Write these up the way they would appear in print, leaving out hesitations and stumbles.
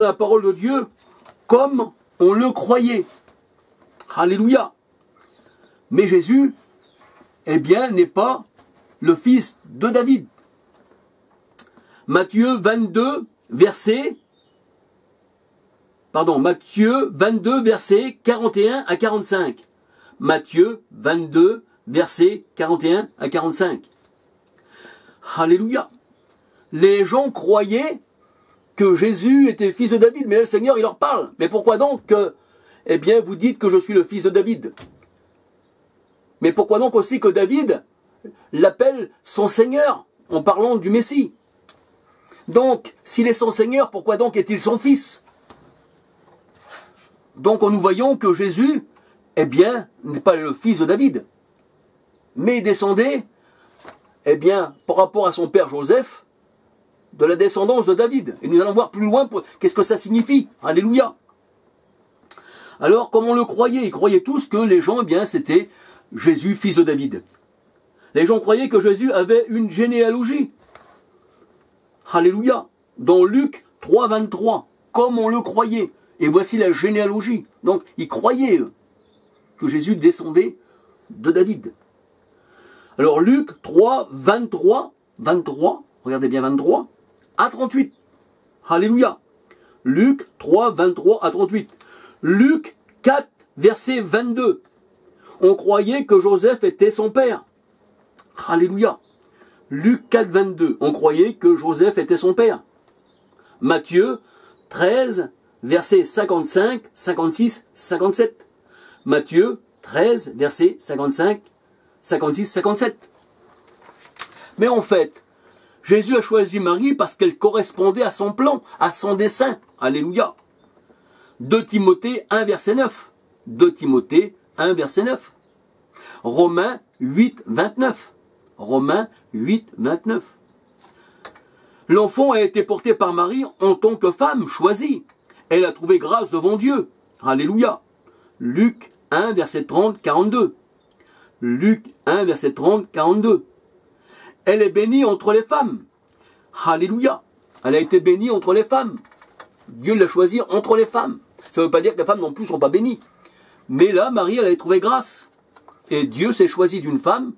la parole de Dieu comme on le croyait. Alléluia. Mais Jésus, eh bien, n'est pas le fils de David. Matthieu 22, versets 41 à 45. Matthieu 22, versets 41 à 45. Alléluia. Les gens croyaient que Jésus était fils de David, mais le Seigneur, il leur parle. Mais pourquoi donc que, eh bien, vous dites que je suis le fils de David? Mais pourquoi donc aussi que David l'appelle son Seigneur, en parlant du Messie? Donc, s'il est son Seigneur, pourquoi donc est-il son fils? Donc, nous voyons que Jésus, eh bien, n'est pas le fils de David, mais descendait, eh bien, par rapport à son père Joseph, de la descendance de David. Et nous allons voir plus loin qu'est-ce que ça signifie. Alléluia. Alors, comme on le croyait, ils croyaient tous que les gens, eh bien, c'était Jésus, fils de David. Les gens croyaient que Jésus avait une généalogie. Alléluia. Dans Luc 3, 23, comme on le croyait. Et voici la généalogie. Donc, ils croyaient que Jésus descendait de David. Alors, Luc 3, 23, regardez bien 23, à 38. Alléluia. Luc 3, 23 à 38. Luc 4, verset 22. On croyait que Joseph était son père. Alléluia. Luc 4, 22. On croyait que Joseph était son père. Matthieu 13, verset 55, 56, 57. Matthieu 13, verset 55, 56, 57. Mais en fait, Jésus a choisi Marie parce qu'elle correspondait à son plan, à son dessein. Alléluia. 2 Timothée 1, verset 9. 2 Timothée 1, verset 9. Romains 8, 29. Romains 8, 29. L'enfant a été porté par Marie en tant que femme choisie. Elle a trouvé grâce devant Dieu. Alléluia. Luc 1, verset 30, 42. Luc 1, verset 30, 42. Elle est bénie entre les femmes. Alléluia. Elle a été bénie entre les femmes. Dieu l'a choisie entre les femmes. Ça ne veut pas dire que les femmes non plus ne sont pas bénies. Mais là, Marie, elle a trouvé grâce. Et Dieu s'est choisi d'une femme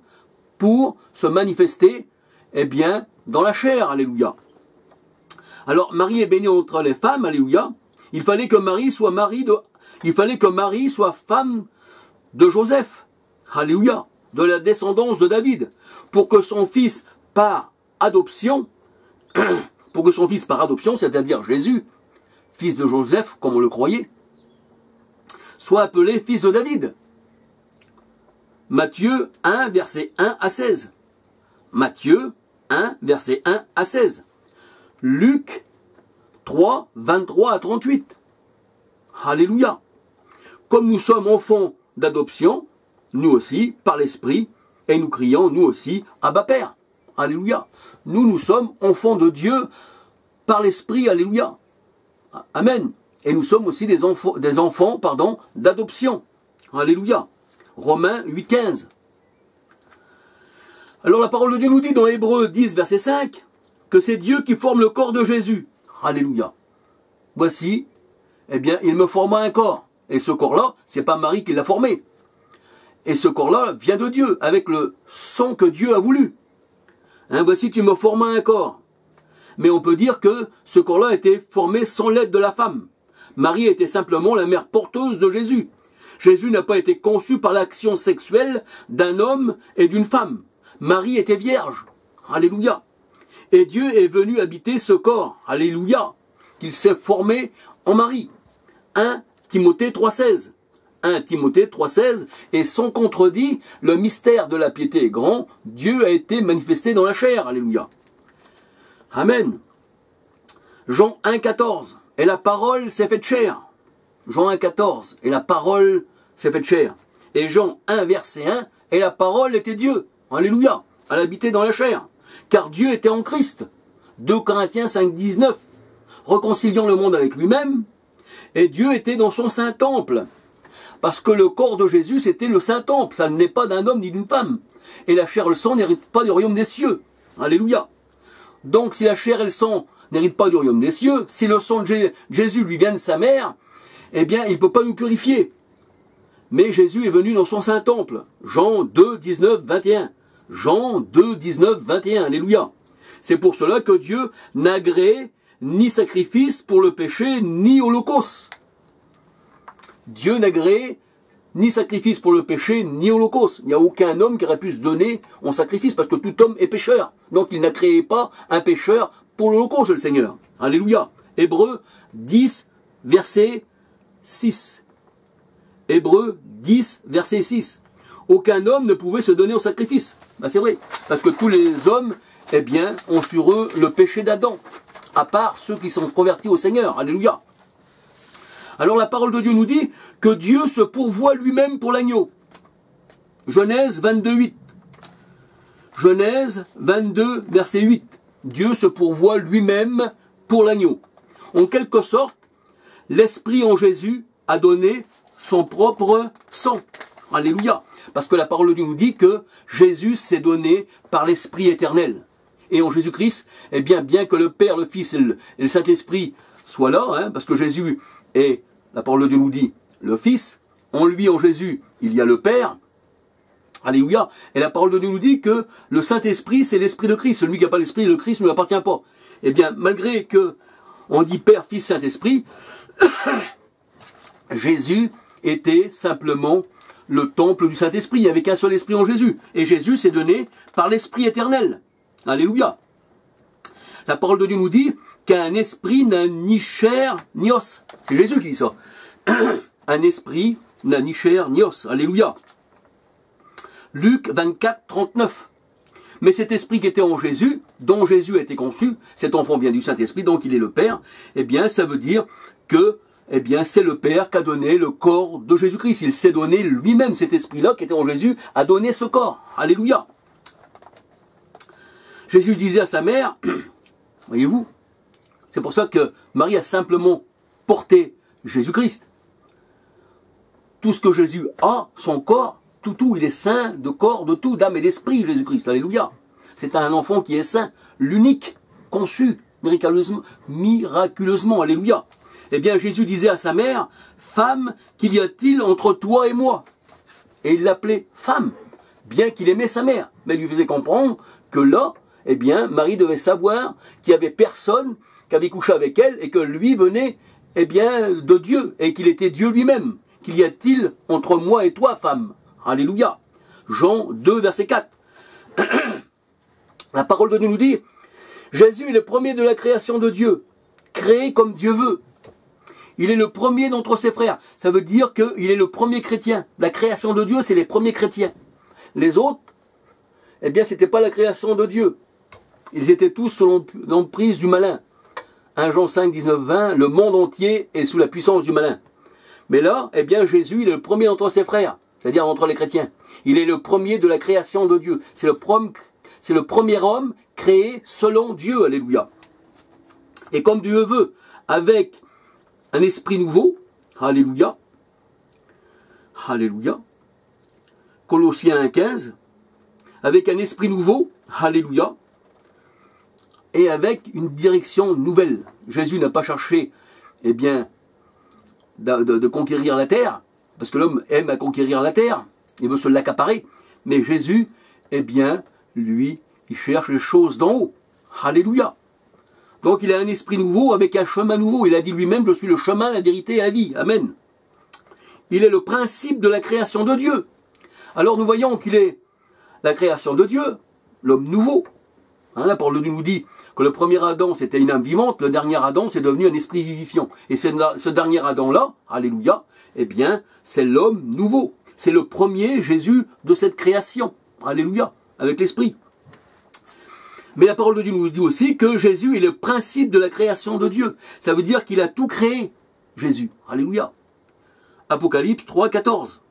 pour se manifester, eh bien, dans la chair. Alléluia. Alors, Marie est bénie entre les femmes. Alléluia. Il fallait que Marie soit femme de Joseph. Alléluia. De la descendance de David. Pour que son fils par adoption, c'est-à-dire Jésus, fils de Joseph, comme on le croyait, soit appelé fils de David. Matthieu 1, verset 1 à 16. Matthieu 1, verset 1 à 16. Luc 3, 23 à 38. Alléluia. Comme nous sommes enfants d'adoption, nous aussi, par l'Esprit, et nous crions, nous aussi, Abba Père. Alléluia. Nous sommes enfants de Dieu par l'Esprit. Alléluia. Amen. Et nous sommes aussi des enfants d'adoption. Alléluia. Romains 8, 15. Alors la parole de Dieu nous dit dans Hébreux 10, verset 5, que c'est Dieu qui forme le corps de Jésus. Alléluia. Voici, eh bien, il me forma un corps. Et ce corps-là, c'est pas Marie qui l'a formé. Et ce corps-là vient de Dieu, avec le sang que Dieu a voulu. Voici, tu me formas un corps. Mais on peut dire que ce corps-là a été formé sans l'aide de la femme. Marie était simplement la mère porteuse de Jésus. Jésus n'a pas été conçu par l'action sexuelle d'un homme et d'une femme. Marie était vierge. Alléluia. Et Dieu est venu habiter ce corps. Alléluia. Qu'il s'est formé en Marie. 1 Timothée 3,16. 1 Timothée 3,16, et sans contredit, le mystère de la piété est grand, Dieu a été manifesté dans la chair. Alléluia. Amen. Jean 1,14, et la parole s'est faite chair. Jean 1,14, et la parole s'est faite chair. Et Jean 1, verset 1, et la parole était Dieu. Alléluia. Elle habitait dans la chair. Car Dieu était en Christ. 2 Corinthiens 5, 19, réconciliant le monde avec lui-même, et Dieu était dans son saint temple. Parce que le corps de Jésus, c'était le Saint-Temple. Ça n'est pas d'un homme ni d'une femme. Et la chair et le sang n'héritent pas du royaume des cieux. Alléluia. Donc si la chair et le sang n'hérite pas du royaume des cieux. Si le sang de Jésus lui vient de sa mère, eh bien, il ne peut pas nous purifier. Mais Jésus est venu dans son saint temple. Jean 2, 19, 21. Jean 2, 19, 21. Alléluia. C'est pour cela que Dieu n'agrée ni sacrifice pour le péché, ni holocauste. Dieu n'agrée ni sacrifice pour le péché, ni holocauste. Il n'y a aucun homme qui aurait pu se donner en sacrifice, parce que tout homme est pécheur. Donc il n'a créé pas un pécheur pour l'holocauste, le Seigneur. Alléluia. Hébreux 10, verset 6. Hébreux 10, verset 6. Aucun homme ne pouvait se donner au sacrifice. Ben, c'est vrai, parce que tous les hommes, eh bien, ont sur eux le péché d'Adam, à part ceux qui sont convertis au Seigneur. Alléluia. Alors la parole de Dieu nous dit que Dieu se pourvoit lui-même pour l'agneau. Genèse 22, 8. Genèse 22, verset 8. Dieu se pourvoit lui-même pour l'agneau. En quelque sorte, l'Esprit en Jésus a donné son propre sang. Alléluia. Parce que la parole de Dieu nous dit que Jésus s'est donné par l'Esprit éternel. Et en Jésus-Christ, eh bien que le Père, le Fils et le Saint-Esprit soient là, hein, parce que Jésus est, la parole de Dieu nous dit, le Fils, en lui, en Jésus, il y a le Père. Alléluia. Et la parole de Dieu nous dit que le Saint-Esprit, c'est l'Esprit de Christ. Celui qui n'a pas l'Esprit, le Christ ne lui appartient pas. Eh bien, malgré que on dit Père, Fils, Saint-Esprit, Jésus était simplement le temple du Saint-Esprit. Il n'y avait qu'un seul Esprit en Jésus. Et Jésus s'est donné par l'Esprit éternel. Alléluia. La parole de Dieu nous dit qu'un esprit n'a ni chair ni os. C'est Jésus qui dit ça. Un esprit n'a ni chair ni os. Alléluia. Luc 24, 39. Mais cet esprit qui était en Jésus, dont Jésus a été conçu, cet enfant vient du Saint-Esprit, donc il est le Père, eh bien ça veut dire que eh bien c'est le Père qui a donné le corps de Jésus-Christ. Il s'est donné lui-même, cet esprit-là qui était en Jésus, a donné ce corps. Alléluia. Jésus disait à sa mère, voyez-vous, c'est pour ça que Marie a simplement porté Jésus-Christ. Tout ce que Jésus a, son corps, tout, il est saint de corps, de tout, d'âme et d'esprit, Jésus-Christ. Alléluia. C'est un enfant qui est saint, l'unique, conçu miraculeusement. Alléluia. Eh bien, Jésus disait à sa mère, femme, qu'il y a-t-il entre toi et moi? Et il l'appelait femme, bien qu'il aimait sa mère. Mais il lui faisait comprendre que là, eh bien, Marie devait savoir qu'il n'y avait personne qui avait couché avec elle et que lui venait, eh bien, de Dieu et qu'il était Dieu lui-même. Qu'il y a-t-il entre moi et toi, femme? Alléluia. Jean 2, verset 4. La parole de Dieu nous dit, Jésus est le premier de la création de Dieu, créé comme Dieu veut. Il est le premier d'entre ses frères. Ça veut dire qu'il est le premier chrétien. La création de Dieu, c'est les premiers chrétiens. Les autres, eh bien, c'était pas la création de Dieu. Ils étaient tous sous l'emprise du malin. 1 Jean 5, 19, 20, le monde entier est sous la puissance du malin. Mais là, eh bien, Jésus, il est le premier d'entre ses frères, c'est-à-dire entre les chrétiens. Il est le premier de la création de Dieu. C'est le premier homme créé selon Dieu. Alléluia. Et comme Dieu veut, avec un esprit nouveau, alléluia, alléluia, Colossiens 1,15, avec un esprit nouveau, alléluia, et avec une direction nouvelle. Jésus n'a pas cherché, eh bien, de conquérir la terre, parce que l'homme aime à conquérir la terre, il veut se l'accaparer, mais Jésus, eh bien, lui, il cherche les choses d'en haut. Alléluia. Donc il a un esprit nouveau avec un chemin nouveau. Il a dit lui-même, je suis le chemin, la vérité et la vie. Amen. Il est le principe de la création de Dieu. Alors nous voyons qu'il est la création de Dieu, l'homme nouveau. Hein, la parole de Dieu nous dit que le premier Adam c'était une âme vivante, le dernier Adam c'est devenu un esprit vivifiant. Et ce dernier Adam-là, alléluia, eh bien c'est l'homme nouveau. C'est le premier Jésus de cette création. Alléluia, avec l'esprit. Mais la parole de Dieu nous dit aussi que Jésus est le principe de la création de Dieu. Ça veut dire qu'il a tout créé, Jésus. Alléluia. Apocalypse 3, 14.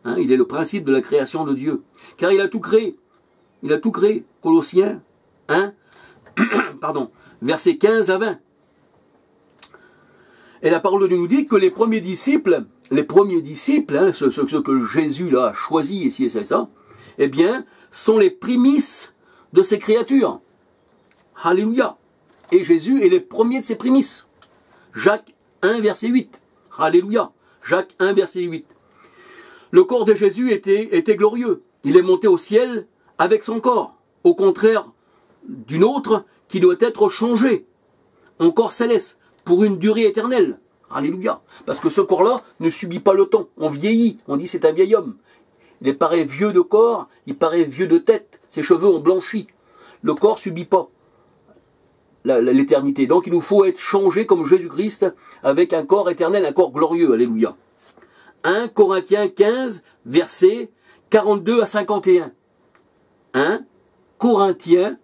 Hein, il est le principe de la création de Dieu. Car il a tout créé. Il a tout créé. Colossiens 1, pardon, versets 15 à 20. Et la parole de Dieu nous dit que les premiers disciples, hein, ceux que Jésus là, a choisis, ici et ça, eh bien, sont les prémices de ces créatures. Alléluia. et Jésus est le premier de ses prémices. Jacques 1, verset 8. Alléluia. Jacques 1, verset 8. Le corps de Jésus était glorieux. Il est monté au ciel avec son corps, au contraire d'une autre qui doit être changée, en corps céleste, pour une durée éternelle. Alléluia. Parce que ce corps-là ne subit pas le temps. On vieillit. On dit c'est un vieil homme. Il paraît vieux de corps, il paraît vieux de tête. Ses cheveux ont blanchi. Le corps ne subit pas l'éternité. Donc il nous faut être changé comme Jésus-Christ avec un corps éternel, un corps glorieux. Alléluia. 1 Corinthiens 15, versets 42 à 51. 1 Corinthiens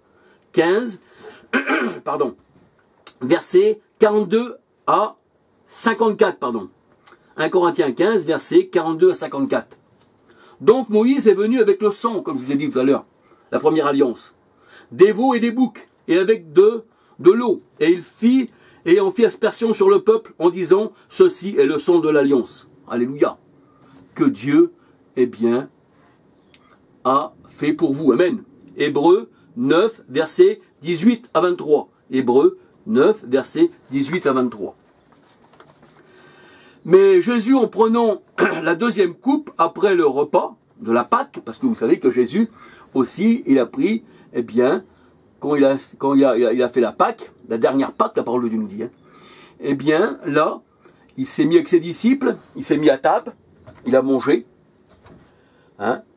15, pardon, versets 42 à 54, pardon. 1 Corinthiens 15, versets 42 à 54. Donc Moïse est venu avec le sang, comme je vous ai dit tout à l'heure, la première alliance, des veaux et des boucs, et avec de l'eau. Et il en fit aspersion sur le peuple en disant, ceci est le sang de l'alliance. Alléluia. Que Dieu, eh bien, a fait pour vous. Amen. Hébreux 9, versets 18 à 23. Hébreux 9, versets 18 à 23. Mais Jésus, en prenant la deuxième coupe après le repas de la Pâque, parce que vous savez que Jésus aussi, il a pris, eh bien, quand il a fait la Pâque, la dernière Pâque, la parole de Dieu nous dit, eh bien, là, il s'est mis avec ses disciples, il s'est mis à table, il a mangé,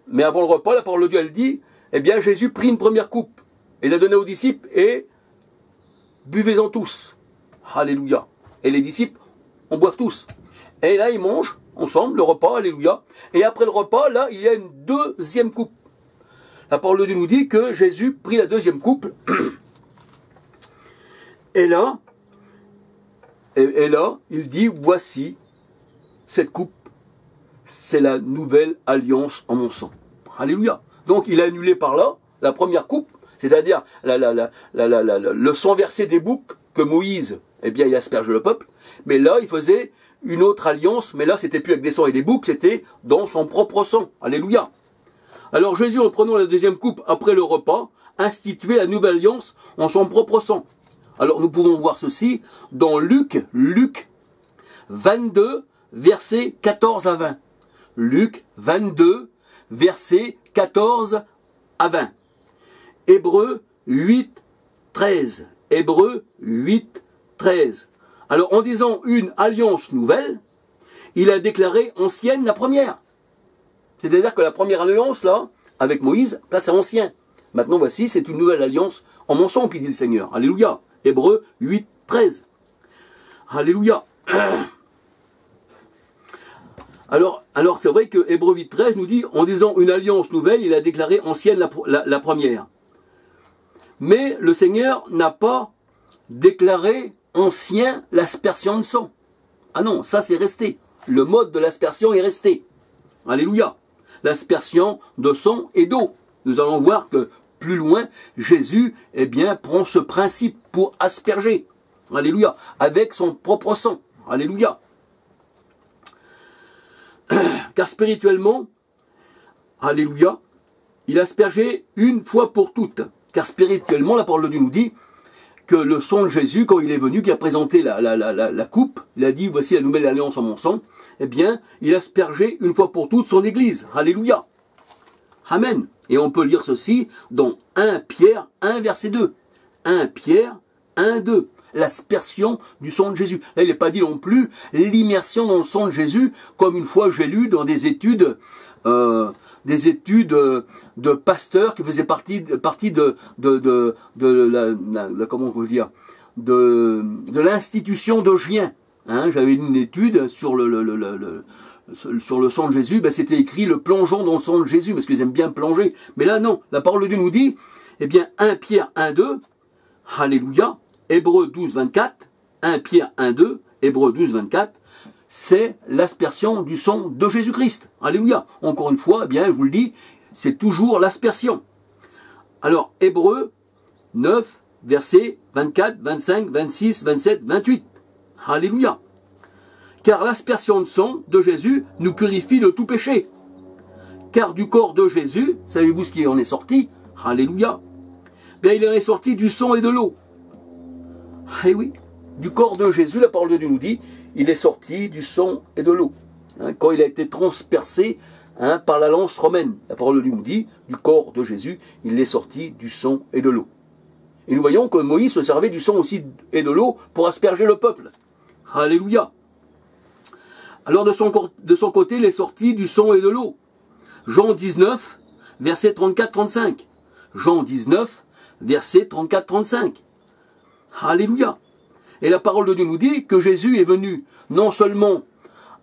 mais avant le repas, la parole de Dieu, elle dit, eh bien, Jésus prit une première coupe, et l'a donnée aux disciples, et buvez-en tous. Alléluia. Et les disciples en boivent tous. Et là, ils mangent ensemble le repas, alléluia. Et après le repas, là, il y a une deuxième coupe. La parole de Dieu nous dit que Jésus prit la deuxième coupe. Et là, il dit, voici, cette coupe, c'est la nouvelle alliance en mon sang. Alléluia. Donc, il a annulé par là la première coupe, c'est-à-dire le sang versé des boucs que Moïse, eh bien, il asperge le peuple. Mais là, il faisait une autre alliance, mais là, c'était plus avec des sangs et des boucs, c'était dans son propre sang. Alléluia. Alors Jésus, en prenant la deuxième coupe après le repas, instituait la nouvelle alliance en son propre sang. Alors nous pouvons voir ceci dans Luc 22, versets 14 à 20. Luc 22, versets 14 à 20. Hébreux 8, 13. Hébreux 8, 13. Alors, en disant une alliance nouvelle, il a déclaré ancienne la première. C'est-à-dire que la première alliance, là, avec Moïse, place à ancien. Maintenant, voici, c'est une nouvelle alliance en mon sang, qui dit le Seigneur. Alléluia. Hébreux 8, 13. Alléluia. Alors c'est vrai que Hébreux 8, 13 nous dit, en disant une alliance nouvelle, il a déclaré ancienne la première. Mais le Seigneur n'a pas déclaré ancien l'aspersion de sang. Ah non, ça c'est resté. Le mode de l'aspersion est resté. Alléluia. L'aspersion de sang et d'eau. Nous allons voir que plus loin, Jésus, eh bien, prend ce principe pour asperger. Alléluia. Avec son propre sang. Alléluia. Car spirituellement, alléluia, il aspergeait une fois pour toutes. Car spirituellement, la parole de Dieu nous dit que le sang de Jésus, quand il est venu, qui a présenté la coupe, il a dit, voici la nouvelle alliance en mon sang, eh bien, il a aspergé une fois pour toutes son Église. Alléluia. Amen. Et on peut lire ceci dans 1 Pierre 1, verset 2. 1 Pierre 1, 2. L'aspersion du sang de Jésus. Là, il n'est pas dit non plus l'immersion dans le sang de Jésus, comme une fois j'ai lu dans des études de pasteurs qui faisaient partie de comment on peut dire, de l'institution d'Ogien. J'avais lu une étude sur le sang de Jésus, c'était écrit le plongeon dans le sang de Jésus, parce qu'ils aiment bien plonger. Mais là, non, la parole de Dieu nous dit, eh bien, 1 Pierre 1, 2, alléluia, Hébreux 12, 24, 1 Pierre 1, 2, Hébreux 12, 24, c'est l'aspersion du sang de Jésus-Christ. Alléluia. Encore une fois, eh bien, je vous le dis, c'est toujours l'aspersion. Alors, Hébreux 9, versets 24, 25, 26, 27, 28. Alléluia. Car l'aspersion de sang de Jésus nous purifie de tout péché. Car du corps de Jésus, savez-vous ce qui en est sorti? Alléluia. Bien, il en est sorti du sang et de l'eau. Eh oui, du corps de Jésus, la parole de Dieu nous dit, il est sorti du sang et de l'eau. Hein, quand il a été transpercé par la lance romaine, la parole de Dieu nous dit, du corps de Jésus, il est sorti du sang et de l'eau. Et nous voyons que Moïse se servait du sang aussi et de l'eau pour asperger le peuple. Alléluia. Alors de son côté, il est sorti du sang et de l'eau. Jean 19, verset 34-35. Jean 19, verset 34-35. Alléluia. Et la parole de Dieu nous dit que Jésus est venu non seulement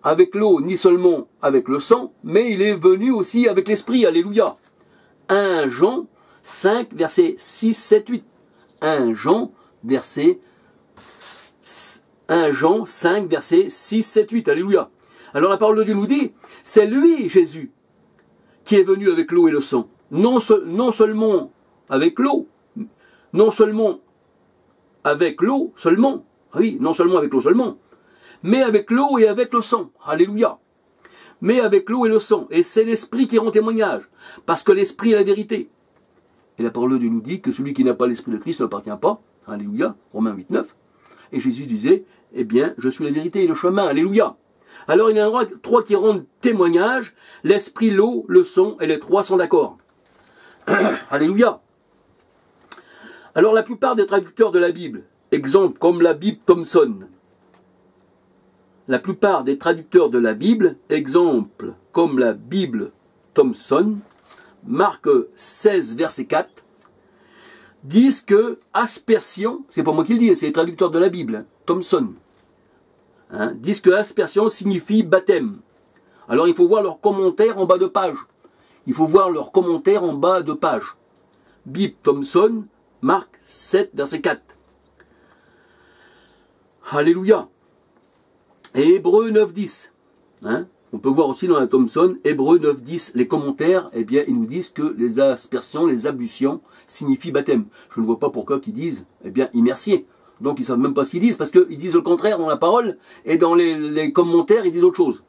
avec l'eau, ni seulement avec le sang, mais il est venu aussi avec l'esprit. Alléluia. 1 Jean 5, verset 6, 7, 8. 1 Jean 5, verset 6, 7, 8. Alléluia. Alors la parole de Dieu nous dit, c'est lui, Jésus, qui est venu avec l'eau et le sang. Non seulement avec l'eau, non seulement avec l'eau seulement, oui, non seulement avec l'eau seulement, mais avec l'eau et avec le sang. Alléluia. Mais avec l'eau et le sang. Et c'est l'esprit qui rend témoignage, parce que l'esprit est la vérité. Et la parole de Dieu nous dit que celui qui n'a pas l'esprit de Christ ne l'appartient pas. Alléluia. Romains 8, 9. Et Jésus disait, eh bien, je suis la vérité et le chemin. Alléluia. Alors il y en a trois qui rendent témoignage. L'esprit, l'eau, le sang, et les trois sont d'accord. Alléluia. Alors la plupart des traducteurs de la Bible, exemple comme la Bible Thomson, la plupart des traducteurs de la Bible, exemple comme la Bible Thomson, Marc 16, verset 4, disent que aspersion, c'est pas moi qui le dis, c'est les traducteurs de la Bible, Thomson, disent que aspersion signifie baptême. Alors il faut voir leurs commentaires en bas de page. Il faut voir leurs commentaires en bas de page. Bible Thomson, Marc 7, verset 4. Alléluia. Et Hébreux 9, 10. On peut voir aussi dans la Thomson, Hébreux 9, 10, les commentaires, eh bien, ils nous disent que les aspersions, les ablutions signifient baptême. Je ne vois pas pourquoi ils disent, eh bien, immersier. Donc ils ne savent même pas ce qu'ils disent, parce qu'ils disent le contraire dans la parole, et dans les commentaires, ils disent autre chose.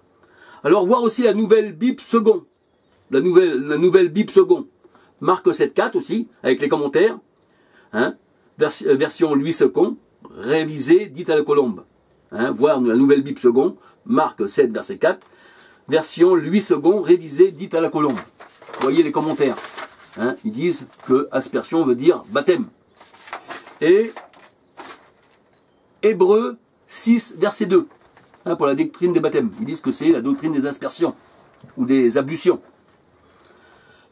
Alors, voir aussi la nouvelle Bible second. La nouvelle Bible second. Marc 7, 4 aussi, avec les commentaires. Version Louis II, révisée, dite à la colombe. Voir la nouvelle Bible second, Marc 7, verset 4. Version Louis II, révisée, dite à la colombe. Voyez les commentaires. Ils disent que aspersion veut dire baptême. Et Hébreux 6, verset 2. Pour la doctrine des baptêmes. Ils disent que c'est la doctrine des aspersions ou des ablutions.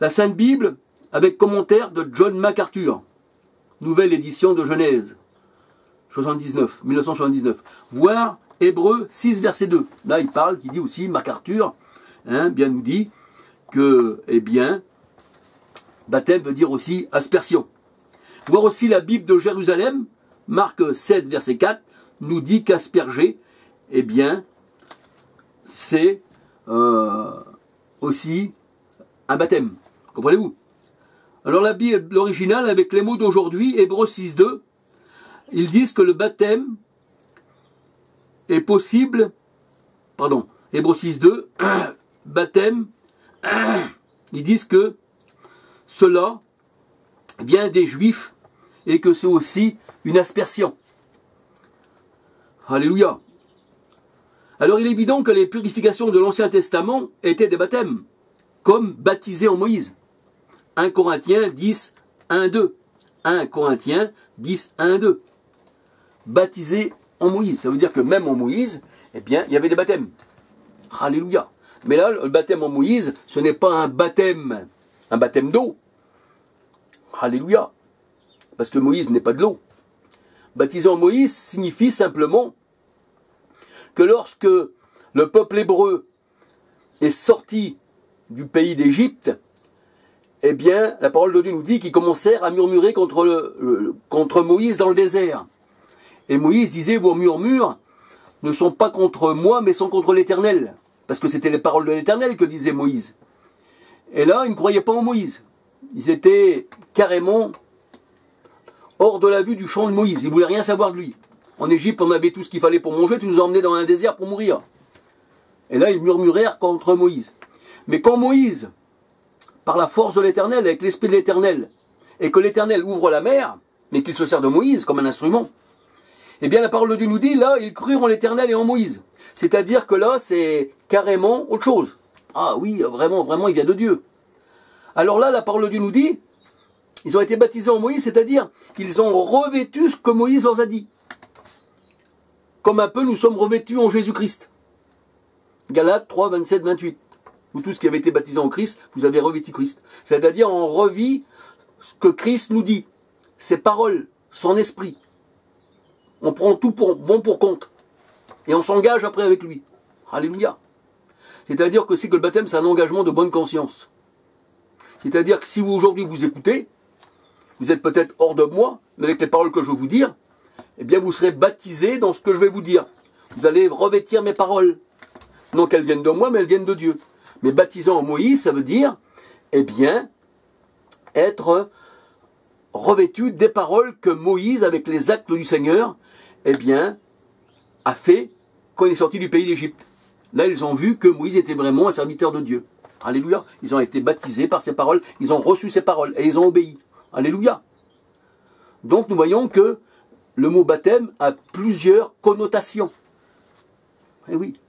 La Sainte Bible, avec commentaire de John MacArthur. Nouvelle édition de Genèse. 1979. Voir Hébreux 6, verset 2. Là, il parle, qui dit aussi, MacArthur, bien nous dit que, eh bien, baptême veut dire aussi aspersion. Voir aussi la Bible de Jérusalem, Marc 7, verset 4, nous dit qu'asperger, eh bien, c'est aussi un baptême. Comprenez-vous? Alors la Bible, l'original, avec les mots d'aujourd'hui, Hébreux 6, 2, ils disent que le baptême est possible, Hébreux 6, 2, baptême, ils disent que cela vient des Juifs et que c'est aussi une aspersion. Alléluia. Alors il est évident que les purifications de l'Ancien Testament étaient des baptêmes, comme baptisés en Moïse. 1 Corinthiens 10, 1, 2. 1 Corinthiens 10, 1, 2. Baptisés en Moïse. Ça veut dire que même en Moïse, eh bien, il y avait des baptêmes. Alléluia. Mais là, le baptême en Moïse, ce n'est pas un baptême d'eau. Alléluia. Parce que Moïse n'est pas de l'eau. Baptisé en Moïse signifie simplement que lorsque le peuple hébreu est sorti du pays d'Égypte, eh bien, la parole de Dieu nous dit qu'ils commencèrent à murmurer contre Moïse dans le désert. Et Moïse disait, vos murmures ne sont pas contre moi, mais sont contre l'Éternel. Parce que c'était les paroles de l'Éternel que disait Moïse. Et là, ils ne croyaient pas en Moïse. Ils étaient carrément hors de la vue du champ de Moïse. Ils ne voulaient rien savoir de lui. En Égypte, on avait tout ce qu'il fallait pour manger, tu nous emmenais dans un désert pour mourir. Et là, ils murmurèrent contre Moïse. Mais quand Moïse, par la force de l'Éternel, avec l'Esprit de l'Éternel, et que l'Éternel ouvre la mer, mais qu'il se sert de Moïse comme un instrument, Eh bien, la parole de Dieu nous dit, là, ils crurent en l'Éternel et en Moïse. C'est-à-dire que là, c'est carrément autre chose. Ah oui, vraiment, vraiment, il vient de Dieu. Alors là, la parole de Dieu nous dit, ils ont été baptisés en Moïse, c'est-à-dire qu'ils ont revêtu ce que Moïse leur a dit. Comme un peu, nous sommes revêtus en Jésus-Christ. Galates 3, 27, 28. Vous tous qui avez été baptisés en Christ, vous avez revêtu Christ. C'est-à-dire, on revit ce que Christ nous dit. Ses paroles, son esprit. On prend tout bon pour compte. Et on s'engage après avec lui. Alléluia. C'est-à-dire que c'est que le baptême, c'est un engagement de bonne conscience. C'est-à-dire que si vous aujourd'hui vous écoutez, vous êtes peut-être hors de moi, mais avec les paroles que je vais vous dire, eh bien vous serez baptisés dans ce que je vais vous dire. Vous allez revêtir mes paroles. Non qu'elles viennent de moi, mais elles viennent de Dieu. Mais baptisant en Moïse, ça veut dire, eh bien, être revêtu des paroles que Moïse, avec les actes du Seigneur, eh bien, a fait quand il est sorti du pays d'Égypte. Là, ils ont vu que Moïse était vraiment un serviteur de Dieu. Alléluia. Ils ont été baptisés par ses paroles, ils ont reçu ses paroles et ils ont obéi. Alléluia. Donc, nous voyons que le mot baptême a plusieurs connotations. Eh oui.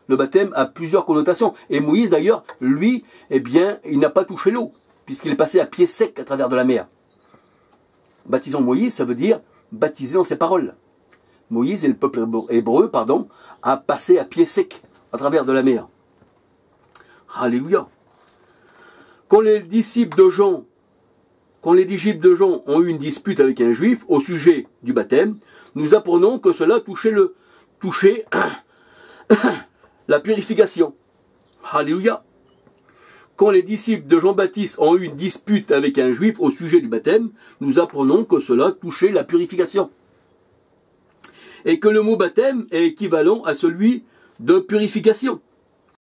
Le baptême a plusieurs connotations. Et Moïse, d'ailleurs, lui, eh bien, il n'a pas touché l'eau, puisqu'il est passé à pied sec à travers de la mer. Baptisons Moïse, ça veut dire baptiser dans ses paroles. Moïse et le peuple hébreu, a passé à pied sec à travers de la mer. Alléluia. Quand les disciples de Jean ont eu une dispute avec un juif au sujet du baptême, nous apprenons que cela touchait la purification. Alléluia. Quand les disciples de Jean-Baptiste ont eu une dispute avec un juif au sujet du baptême, nous apprenons que cela touchait la purification. Et que le mot baptême est équivalent à celui de purification.